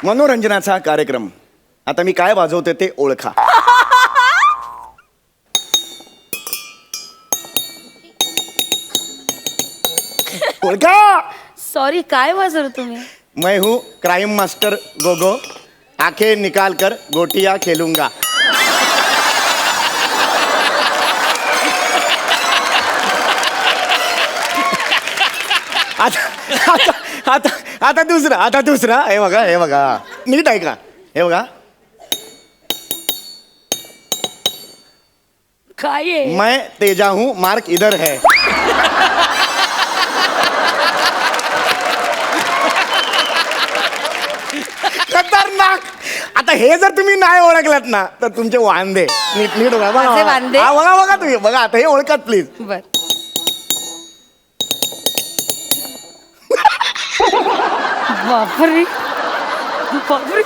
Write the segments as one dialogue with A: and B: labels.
A: मनोरंजनाचा कार्यक्रम. आता मी काय वाजवते ते ओळखा. ओळखा.
B: सॉरी, काय वाजवलं तुम्ही?
A: मैं हूँ क्राइम मास्टर गोगो. आंखें निकाल कर गोटियां खेलूंगा. आता आता आता आता दुसरा हे बघा नीट ऐका. हे बघा,
B: काय आहे?
A: मैं तेजा हूँ, मार्क इधर है. खतरनाक. आता हे जर तुम्ही नाही ओळखलात ना तर तुमचे वांदे. नीट नीट बघा.
B: माझे वांदे?
A: हा, बघा तुम्ही बघा. आता हे ओळखात प्लीज.
B: बर. बापरे बापरे.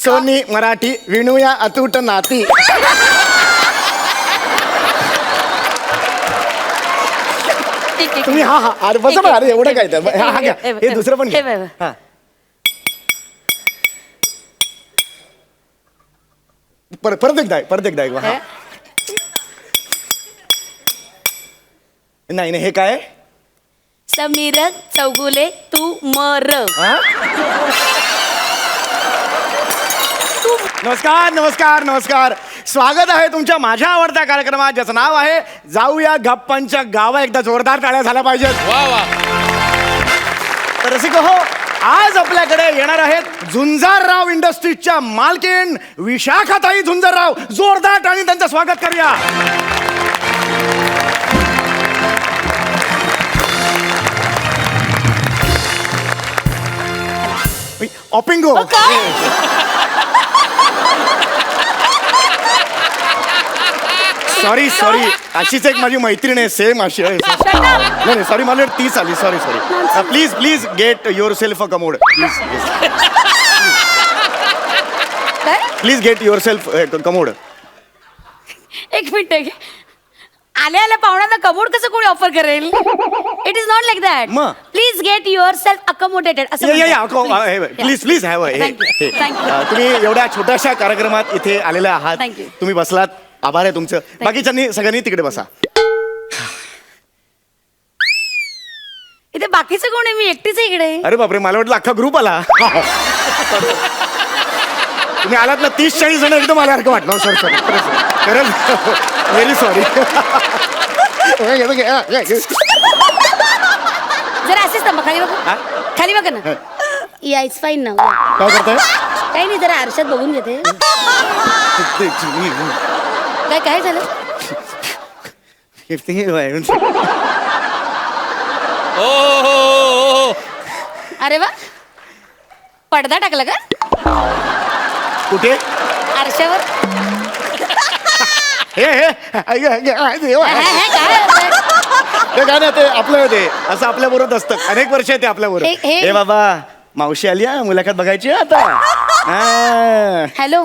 A: सोनी मराठी विणूया अतूट नाती.
B: ठीक आहे.
A: तुम्ही हा अरे बस बघा. अरे एवढं काय तर हा घ्या. हे दुसरं पण घ्या. हा. परत एकदा ऐकवा. हा. नाही हे काय?
B: समीर चौगुले तू मर.
A: हा? नमस्कार. स्वागत आहे तुमच्या माझ्या आवडत्या कार्यक्रमात, ज्याचं नाव आहे जाऊया गप्पांच्या गावा. एकदा जोरदार टाळ्या झाल्या पाहिजेत.
C: वा वा.
A: तर रसिको हो, आज आपल्याकडे येणार आहेत झुंजारराव इंडस्ट्रीजच्या मालकीण विशाखाताई झुंजारराव. जोरदार टाळी त्यांचं स्वागत करूया. ऑपिंगो. सॉरी अशीच एक माझी मैत्रीण आहे, सेम अशी आहे. नाही सॉरी, मला तीच आली. Sorry. Please get yourself a commode. Please get yourself commode.
B: एक मिनिट. आल्या पाहुण्यांना कमोड कसं कोणी ऑफर करेल? It is not like that.
A: मग?
B: Please get yourself accommodated असं
A: प्लीज हॅव. तुम्ही एवढ्या छोट्याशा कार्यक्रमात इथे आलेल्या आहात.
B: Thank you.
A: तुम्ही बसलात, आभार आहे तुमचं. बाकीच्यांनी सगळ्यांनी तिकडे बसा.
B: इथे बाकीचं कोण आहे? मी एकटीच आहे इकडे.
A: अरे बापरे, मला वाटलं अख्खा ग्रुप आला. तुम्ही आलात ना 30-40 जण एकदम आल्यासारखं वाटलं. सॉरी खरंच व्हेरी सॉरी.
B: जरा असेच ना, खाली बघा. खाली बघा ना. या इट्स फाईन ना.
A: काय करताय?
B: काही नाही, जरा आरशात बघून घेते. काय झालं?
C: ओ.
B: अरे वा, पडदा टाकला का
A: कुठे?
B: आरशावर?
A: हे
B: काय
A: काय ते आपलं ते असं आपल्या बरोबर असतं. अनेक वर्ष आहे ते आपल्या बरोबर. हे बाबा, मावशी आली हा, मुलाखत बघायची आता.
B: हॅलो,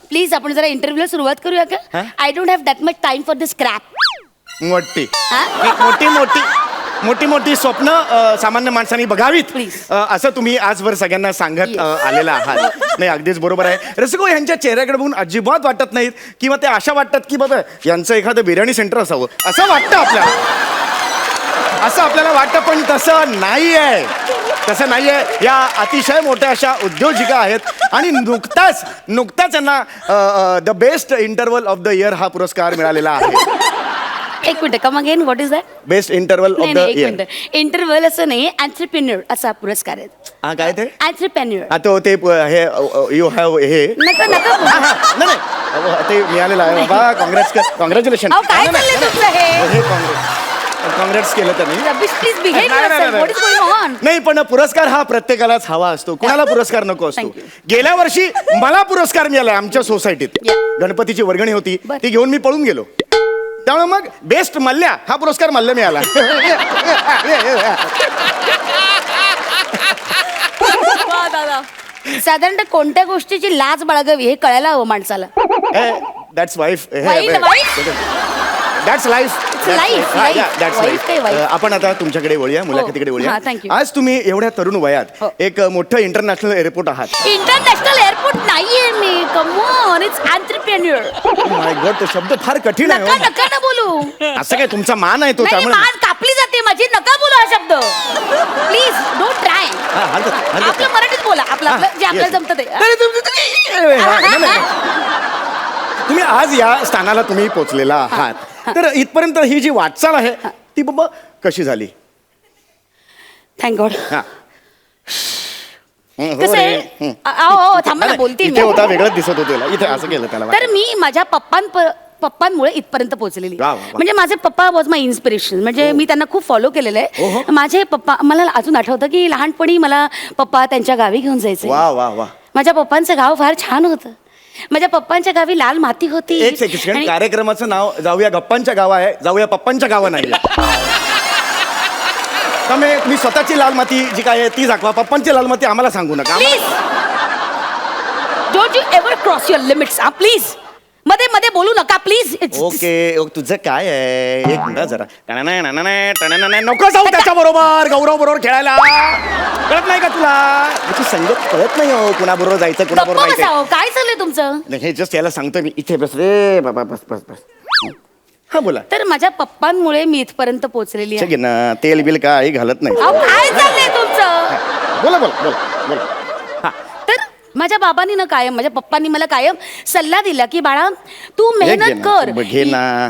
B: प्लीज आपण जरा इंटरव्ह्यूला सुरुवात करूया का? I don't have that much time for this crap.
A: मोठी स्वप्न सामान्य माणसांनी बघावीत, असं तुम्ही आजवर सगळ्यांना सांगत आलेला आहात. नाही, अगदीच बरोबर आहे. रसिको, यांच्या चेहऱ्याकडे बघून अजिबात वाटत नाहीत किंवा ते अशा वाटतात की बाबा यांचं एखादं बिर्याणी सेंटर असावं असं वाटतं आपल्याला. असं आपल्याला वाटतं, पण तसं नाही आहे. या अतिशय मोठ्या अशा उद्योजिका आहेत आणि नुकताच यांना the best interval of the year हा पुरस्कार मिळालेला आहे.
B: एक minute, come again. What is that?
A: Best interval of the year.
B: Interval असं नाही, एंटरप्रेन्योर असा पुरस्कार आहे.
A: हा, काय ते?
B: एंटरप्रेन्योर.
A: हा, तो ते हे यू हॅव हे
B: नका
A: नाही ते मिळालेलं आहे बाबा. कॉंग्रॅच्युलेशन.
B: काय चाललंय तुमचं हे?
A: काँग्रेस केलं त्यांनी.
B: Please behave yourself. What is going on?
A: नाही, पण पुरस्कार हा प्रत्येकालाच हवा असतो. कुणाला पुरस्कार नको असतो. गेल्या वर्षी मला पुरस्कार मिळाला आमच्या सोसायटीत. गणपतीची वर्गणी होती, ती घेऊन मी पळून गेलो. त्यामुळे मग बेस्ट मल्ल्या हा पुरस्कार मल्ल्या मिळाला.
B: साधारणतः कोणत्या गोष्टीची लाज बाळगावी हे कळायला हवं माणसाला.
A: That's wife.
B: Wife?
A: That's life.
B: Life
A: आपण आता तुमच्याकडे वळूया, मुलाखतीकडे वळूया.
B: हा, thank you.
A: आज तुम्ही एवढ्या तरुण वयात
B: हो.
A: एक मोठं इंटरनॅशनल एअरपोर्ट आहात.
B: इंटरनॅशनल एअरपोर्ट नाहीये मी. Come on, it's entrepreneur.
A: My god, तो शब्द फार कठीण आहे
B: नका
A: हो.
B: नका ना बोलू.
A: असं काय तुमचा मान आहे तो,
B: नाही
A: त्यामुळे
B: मान कापली जाते माझी. नका बोलू हा शब्द. Please don't try.
A: हा, हरकत नाही.
B: आपलं मराठीत बोला. आपलं जे आपल्याला जमतं ते.
A: तुम्ही आज या स्थानाला तुम्ही पोहोचलेला आहात, तर इथपर्यंत ही जी वाटचाल आहे ती बाबा कशी झाली?
B: Thank God.
A: हा. हो
B: कसं
A: रे.
B: आहे अहो थांबा ना, बोलते
A: इथे
B: मी.
A: होता वेगळंच दिसत होते इथे असं केलं त्याला.
B: तर मी माझ्या पप्पांमुळे इथपर्यंत पोहोचलेली.
A: वा, वा, वा.
B: म्हणजे माझे पप्पा वॉज माय इन्स्पिरेशन. म्हणजे मी त्यांना खूप फॉलो केलेलं
A: ओहो.
B: आहे. माझे पप्पा, मला अजून आठवतं की लहानपणी मला पप्पा त्यांच्या गावी घेऊन जायचे.
A: वा वा वा.
B: माझ्या पप्पांचं गाव फार छान होतं. माझ्या पप्पांच्या गावी लाल माती होती.
A: एक सेकंड,
B: आणि-
A: कार्यक्रमाचं नाव जाऊया गप्पांच्या गावा आहे, जाऊया पप्पांच्या गावा नाही. त्यामुळे तुम्ही स्वतःची लाल माती जी काय आहे ती दाखवा, पप्पांची लाल माती आम्हाला सांगू नका.
B: Please don't you ever cross your limits. Please मध्ये मध्ये बोलू नका प्लीज.
A: ओके, तुझं काय आहे? एक मिनिट जरा. नको जाऊ त्याच्या बरोबर, गौरव बरोबर खेळायला. कळत नाही का तुला? तुझी संगत कळत नाही हो, कुणाबरोबर जायचं कुणाबरोबर जायचं.
B: बसाव. काय चाललंय तुमचं?
A: हे जस्ट याला सांगतो मी. इथे बस रे बाबा, बस बस बस. हा बोला.
B: तर माझ्या पप्पांमुळे मी इथपर्यंत पोहोचलेली आहे.
A: ठीक आहे ना, तेल बिल काही घालत नाही.
B: अहो काय चाललंय तुमचं?
A: बोला बोला बोला बोला. हा,
B: तर माझ्या बाबांनी ना कायम, माझ्या पप्पांनी मला कायम सल्ला दिला की बाळा तू
A: घे
B: मेहनत
A: ना,
B: कर.
A: घे ना.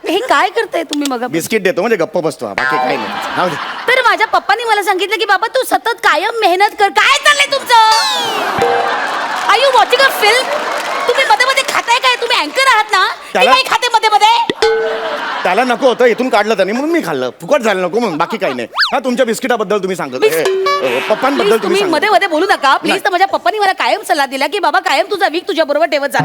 B: हे काय करताय तुम्ही? मग
A: बिस्किट देतो म्हणजे गप्प बसतो, बाकी काही नाही. राहू दे.
B: तर माझ्या पप्पांनी मला सांगितलं की बाबा तू सतत कायम मेहनत कर. काय चाललंय तुमचं? Are you watching a film? तुम्ही मध्ये मध्ये खाताय काय? तुम्ही अँकर आहात ना? मी
A: त्याला-
B: काय खाते मध्ये मध्ये?
A: त्याला नको होतं, इथून काढलं त्याने म्हणून मी खाल्लं. फुकट झालं नको म्हणून, बाकी काही नाही. हा, तुमच्या बिस्किटाबद्दल तुम्ही सांगत, पप्पांबद्दल
B: Please,
A: तुम्ही
B: तुम्ही
A: सांगत.
B: मध्ये मध्ये बोलू नका प्लीज.
A: नाही.
B: तर माझ्या पप्पांनी मला कायम सल्ला दिला की बाबा कायम तुझा वीक तुझ्या बरोबर ठेवत जा.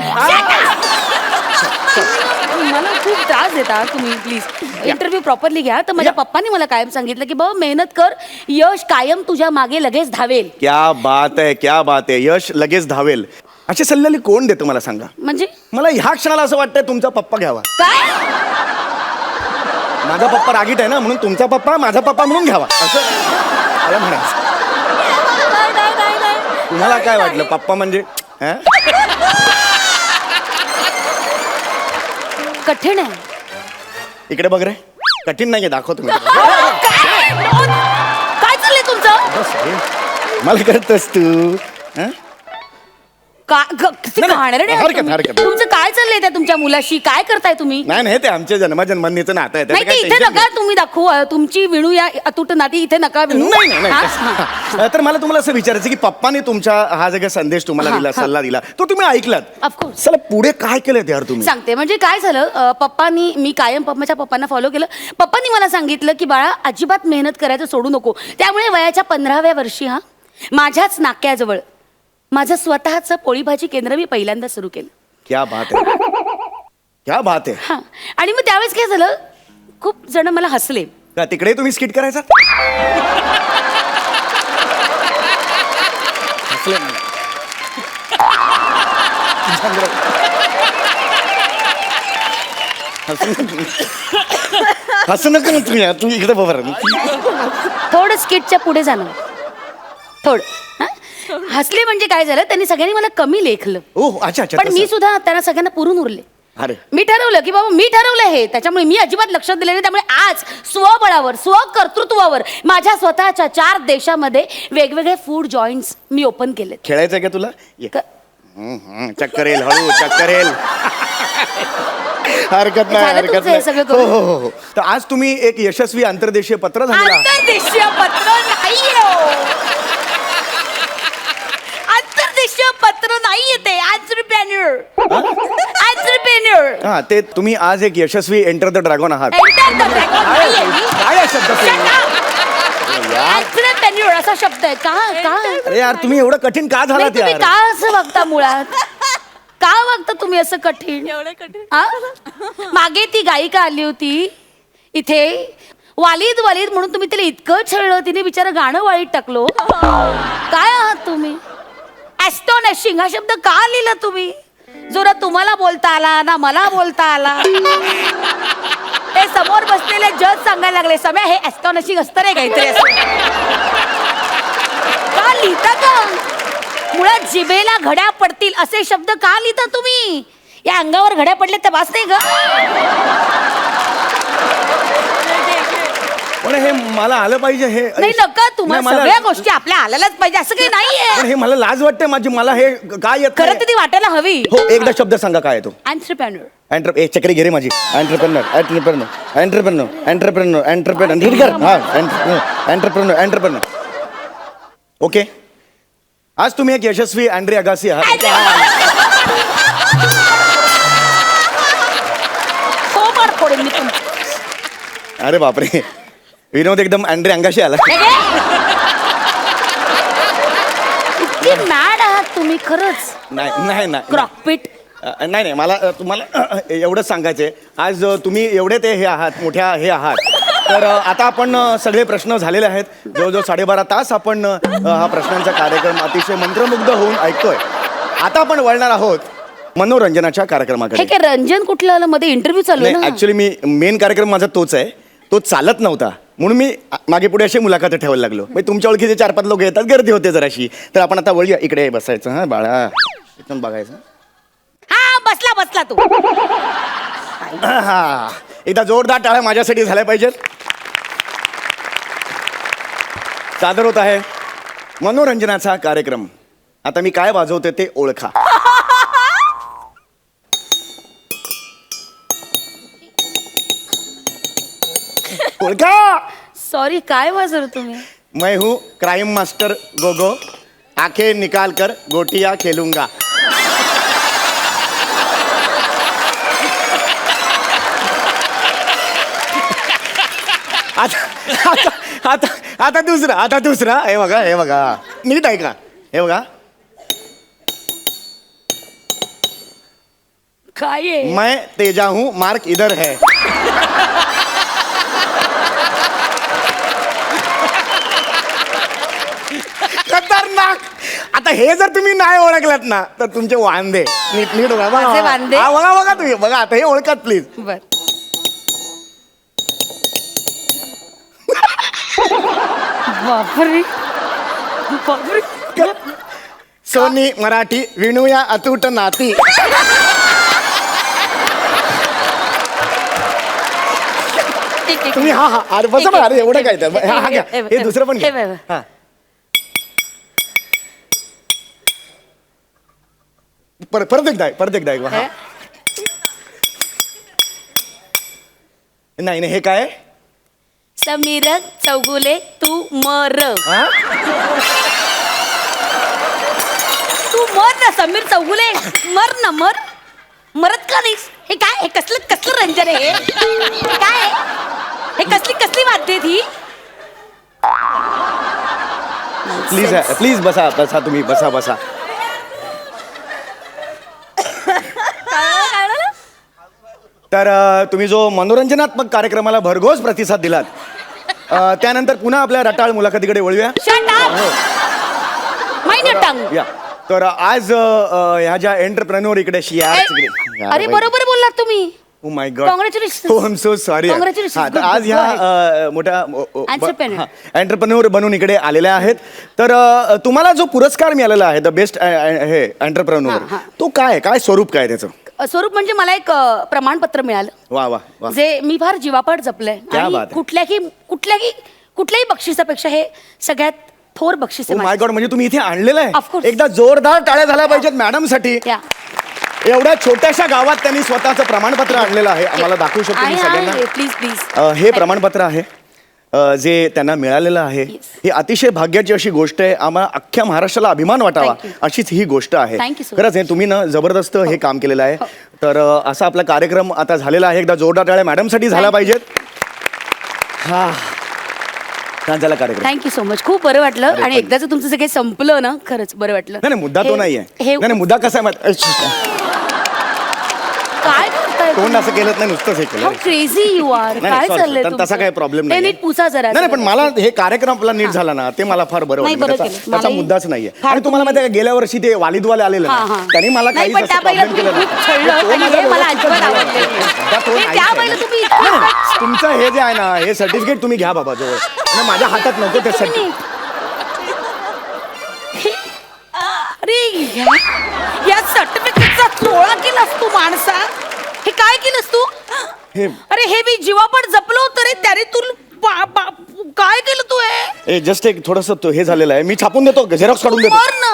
B: मला खूप त्रास देता तुम्ही. प्लीज इंटरव्ह्यू प्रॉपरली घ्या. तर माझ्या पप्पांनी मला कायम सांगितलं की बाबा मेहनत कर, यश कायम तुझ्या मागे लगेच धावेल.
A: क्या बात आहे, क्या बात आहे. यश लगेच धावेल. अशी सल्ल्याली कोण देतो मला सांगा?
B: म्हणजे
A: मला ह्या क्षणाला असं वाटतंय तुमचा पप्पा घ्यावा.
B: काय?
A: माझा पप्पा रागीट आहे ना, म्हणून तुमचा पप्पा माझा पप्पा म्हणून घ्यावा असं मला म्हणायचं.
B: नाही.
A: तुम्हाला काय वाटलं पप्पा म्हणजे? हा?
B: कठीण आहे.
A: इकडे बघ रे, कठीण नाहीये, दाखव तुम्ही.
B: काय चाललंय तुमचं?
A: बस रे. मला कळतस तू. हा?
B: किती
A: नाही,
B: घाणेरडे आहात
A: हरकत,
B: तुम्ही.
A: हरकत.
B: तुमचं काय चाललंय त्या तुमच्या मुलाशी? काय करताय तुम्ही?
A: नाही ते आमच्या जन्माजन्मांनीचं नातं आहे.
B: नाही
A: त्याचं
B: ते
A: काही
B: इथे
A: tension
B: नका तुम्ही दाखवू. तुमची विणू या अतूट नाती इथे नका विणू.
A: नाही नाही,
B: हा?
A: नाही. तर मला तुम्हाला असं विचारायचं की पप्पाने तुमचा हा जो काही संदेश तुम्हाला
B: हा,
A: दिला,
B: हा.
A: सल्ला दिला, तो तुम्ही ऐकलात.
B: ऑफकोर्स
A: चला पुढे काय केलं यार तुम्ही?
B: सांगते. म्हणजे काय झालं, पप्पांनी, मी कायम माझ्या पप्पांना फॉलो केलं. पप्पांनी मला सांगितलं की बाळा अजिबात मेहनत करायचं सोडू नको. त्यामुळे वयाच्या 15व्या वर्षी माझ्याच नाक्याजवळ माझं स्वतःचं पोळी भाजी केंद्र मी पहिल्यांदा सुरू केलं.
A: क्या बात आहे, क्या बात आहे.
B: हा. आणि मग त्यावेळेस काय झालं, खूप जण मला हसले.
A: का तिकडे तुम्ही स्किट करायचा? हसले नाही. हसू नका ना तुम्ही यार. तुम्ही इकडे बघा.
B: थोडं स्किटच्या पुढे जाणं, थोडं. हा? हसले म्हणजे काय झालं, त्यांनी सगळ्यांनी मला कमी लेखलं.
A: ओह, अच्छा अच्छा.
B: पण मी
A: तसं.
B: सुद्धा त्यांना सगळ्यांना पुरून उरले.
A: अरे
B: मी ठरवलं की बाबा मी ठरवलं हे, त्याच्यामुळे मी अजिबात लक्ष दिले नाही. त्यामुळे आज स्वबळावर, स्वकर्तृत्वावर माझ्या स्वतःच्या 4 देशामध्ये वेगवेगळे फूड जॉईंट्स मी ओपन केलेत.
A: खेळायचंय का तुला? ये.
B: क-
A: चक्कर येईल, हळू चक्कर येईल. हरकत नाही,
B: झालं
A: हरकत
B: तुमचं हे
A: नाही.
B: सगळं
A: हो
B: करून?
A: हो हो हो. तर आज तुम्ही एक यशस्वी आंतरदेशीय पत्र झालेला आहात.
B: आंतरदेशीय पत्र नाहीये आंतरदेशीय पत्र नाहीये ते. एंटरप्रेन्योर.
A: हा, ते तुम्ही आज एक यशस्वी एंटर द ड्रॅगन आहात. काय हा शब्द ते? यार.
B: एंटरप्रेन्योर असा शब्द आहे का?
A: अरे यार, तुम्ही एवढं कठीण का
B: नाही,
A: झालात
B: तुम्ही
A: यार?
B: का असं बघता मुळात? का बघता तुम्ही असं कठीण? हा? मागे ती गायिका आली होती इथे, वालीद वालीद म्हणून तुम्ही तिला इतकं छळलं, तिने बिचारा गाणं वाळीत टाकलो. काय आहात तुम्ही? ॲस्टॉनिशिंग हा शब्द का लिहिला तुम्ही? जो ना तुम्हाला बोलता आला ना मला बोलता आला. ते समोर बसलेले जज सांगायला लागले, सम्या हे ऍस्टॉनिशिंग असतं रे काहीतरी असं. का लिहिता का? मुळात जिभेला घड्या पडतील असे शब्द का लिहिता तुम्ही? या अंगावर घड्या पडले तर वाच नाही का?
A: पण हे मला आलं पाहिजे हे
B: नाही नका, तुम्हाला
A: नाही, मला-
B: सगळ्या गोष्टी आपल्या आल्यालाच पाहिजे असं काही
A: पण
B: नाहीये.
A: हे मला लाज वाटते माझी, मला हे काय येत
B: खरं
A: नाही.
B: तर ती वाटायला हवी.
A: हो एकदा शब्द सांगा काय आहे तो.
B: एंटरप्रेन्योर.
A: एक चक्री घे रे माझी. एंटरप्रेन्योर नीट कर. हा एंटरप्रेन्योर. ओके, आज तुम्ही एक यशस्वी अँड्रे अगासी आहात.
B: सोमवार फोडेन मी तुमचं.
A: अरे बापरे, विनोद एकदम अँड्रे अंगाशी आला.
B: इतकी मॅड आहात तुम्ही खरंच.
A: नाही नाही नाही
B: क्रॉकपिट.
A: नाही नाही मला तुम्हाला एवढंच सांगायचंय. आज तुम्ही एवढे ते हे आहात, मोठ्या हे आहात. तर आता आपण सगळे प्रश्न झालेले आहेत. जवळजवळ 12.5 तास आपण हा प्रश्नांचा कार्यक्रम अतिशय मंत्रमुग्ध होऊन ऐकतोय. आता आपण वळणार आहोत मनोरंजनाच्या
B: हे
A: कार्यक्रमाकडे.
B: काय रंजन कुठलं आलं मध्ये? इंटरव्ह्यू चालू आहे
A: नाही
B: ना.
A: ऍक्च्युली मी मेन कार्यक्रम माझा तोच आहे. तो चालत नव्हता म्हणून मी मागे पुढे अशी मुलाखत ठेवायला लागलो. म्हणजे तुमच्या ओळखीचे 4-5 लोक येतात, गर्दी होते जराशी. तर आपण आता वळूया इकडे बसायचं. हा बाळा इथून बघायचं.
B: हा बसला तू.
A: हा एकदा जोरदार टाळ्या माझ्यासाठी झाल्या पाहिजेत. सादर होत आहे मनोरंजनाचा कार्यक्रम. आता मी काय वाजवते ते ओळखा. ओळखा.
B: सॉरी, काय वाजवलं तुम्ही?
A: मैं हूँ क्राइम मास्टर गोगो, आंखें निकाल कर गोटियां खेलूंगा. आता आता आता आता दुसरा हे बघा नीट ऐका. हे बघा,
B: काय आहे?
A: मैं तेजा हूँ, मार्क इधर है. खतरनाक. आता हे जर तुम्ही नाही ओळखलात ना तर तुमचे वांदे. नीट नीट बघा.
B: माझे वांदे?
A: हा, बघा तुम्ही बघा. आता हे ओळखात प्लीज.
B: बर. बापरे बापरे.
A: सोनी मराठी विणूया अतूट नाती.
B: ठीक आहे.
A: तुम्ही हा अरे बस बघा. अरे एवढं काय तर हा घ्या. हे दुसरं पण घ्या.
B: हे
A: हा. परत एकदा एक. हा. नाही नाही हे काय.
B: समीर चौगुले तू मर.
A: हा?
B: तू मर ना समीर चौगुले. मर ना मर. मरत का नाहीस? हे काय? हे कसलं रंजन आहे हे? काय हे? कसली वाद्य ही?
A: प्लीज बसा तुम्ही बसा. तर तुम्ही जो मनोरंजनात्मक कार्यक्रमाला भरघोस प्रतिसाद दिलात, त्यानंतर पुन्हा आपल्या रटाळ मुलाखतीकडे वळूया.
B: Shut up. Mind your tongue.
A: या तर आज ह्या ज्या एंटरप्रेन्योर इकडे
B: अरे बरोबर बोललात तुम्ही.
A: Oh my God.
B: Congratulations.
A: हो, I am so sorry.
B: Congratulations. Good,
A: आज
B: good.
A: ह्या मोठ्या
B: Entrepreneur.
A: एंटरप्रेन्योर बनून इकडे आलेल्या आहेत. तर तुम्हाला जो पुरस्कार मिळालेला आहे द बेस्ट हे एंटरप्रेन्योर,
B: हा.
A: तो काय स्वरूप काय त्याचं?
B: स्वरूप म्हणजे मला एक प्रमाणपत्र मिळालं,
A: वा
B: जे मी फार जीवापाड जपलंय.
A: क्या
B: आणि
A: बात आहे.
B: कुठल्याही बक्षिसापेक्षा हे सगळ्यात थोर बक्षीस
A: ओ
B: आहे
A: माय गॉड, म्हणजे तुम्ही इथे आणलेलं
B: Of
A: आहे.
B: course.
A: एकदा जोरदार टाळ्या झाल्या पाहिजेत मॅडम साठी.
B: या.
A: एवढ्या छोट्याशा गावात त्यांनी स्वतःचं प्रमाणपत्र आणलेलं आहे. आम्हाला दाखवू शकतो मी सगळ्यांना.
B: प्लीज
A: हे प्रमाणपत्र आहे जे त्यांना मिळालेलं आहे. ही अतिशय भाग्याची अशी गोष्ट आहे. आम्हाला अख्ख्या महाराष्ट्राला अभिमान वाटावा
B: Thank you.
A: अशीच ही गोष्ट आहे.
B: Thank you so
A: खरंच आहे. तुम्ही ना जबरदस्त हे काम केलेलं आहे. तर असा आपला कार्यक्रम आता झालेला आहे. एकदा जोरदार टाळ्या मॅडमसाठी झाला
B: Thank you.
A: पाहिजेत. हा छान झाला कार्यक्रम.
B: Thank you so much. खूप बरं वाटलं.
A: अरे
B: आणि
A: पण-
B: एकदाच तुमचं सगळं संपलं ना, खरंच बरं वाटलं.
A: नाही मुद्दा तो नाहीये.
B: हे
A: नाही मुद्दा कसा आहे
B: काय करताय
A: तोंड असं केलं नाही, नुसतंच हे केलं.
B: How crazy you are.
A: नाही,
B: काय
A: sorry,
B: चाललंय
A: sorry. तसा काही प्रॉब्लेम नाही.
B: नीट पुसा जरा.
A: नाही पण मला हे कार्यक्रम आपला नीट झाला ना, ते मला फार बरं
B: नाही,
A: वाटलं.
B: बरं
A: त्याचा
B: केलं.
A: त्याचा
B: मलाही
A: मुद्दाच नाहीये.
B: फार
A: आणि तुम्हाला माहिती आहे का, गेल्या वर्षी ते वालिदवाले आलेले
B: हा,
A: ना,
B: हा.
A: त्यांनी मला
B: नाही,
A: काही
B: पण त्या बाईला
A: प्रॉब्लेम केला
B: तुम्ही खूप छळलं
A: तो
B: आणि
A: माझा
B: हे मला
A: व्यवस्थित
B: अजिबात
A: झाला.
B: आवडलं नाही.
A: त्या तो
B: हे
A: नाहीच
B: त्या
A: आहे.
B: बाईला तुम्ही
A: नाही, नाही. तुमचं हे जे आहे ना, हे सर्टिफिकेट तुम्ही घ्या बाबा जवळ. नाही, माझ्या हातात नको ते सर्टिफिकेट.
B: अरे या सर्टिफिकेटचा चोळा केलास तू माणसा. हे काय केलंस तू?
A: हे
B: अरे हे मी जीवापड जपलो होतं रे, त्याने तू काय केलं तू हे?
A: जस्ट एक थोडस हे झालेलं आहे, मी छापून देतो, झेरॉक्स काढून देतो.
B: मर ना.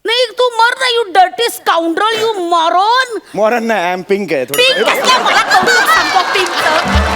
B: नाही तू मर ना, you dirty scoundrel, you moron.
A: Moron नाही, आय एम पिंक आहे थोडं.
B: पिंक मला कौतुक सांगतो पिंकचं.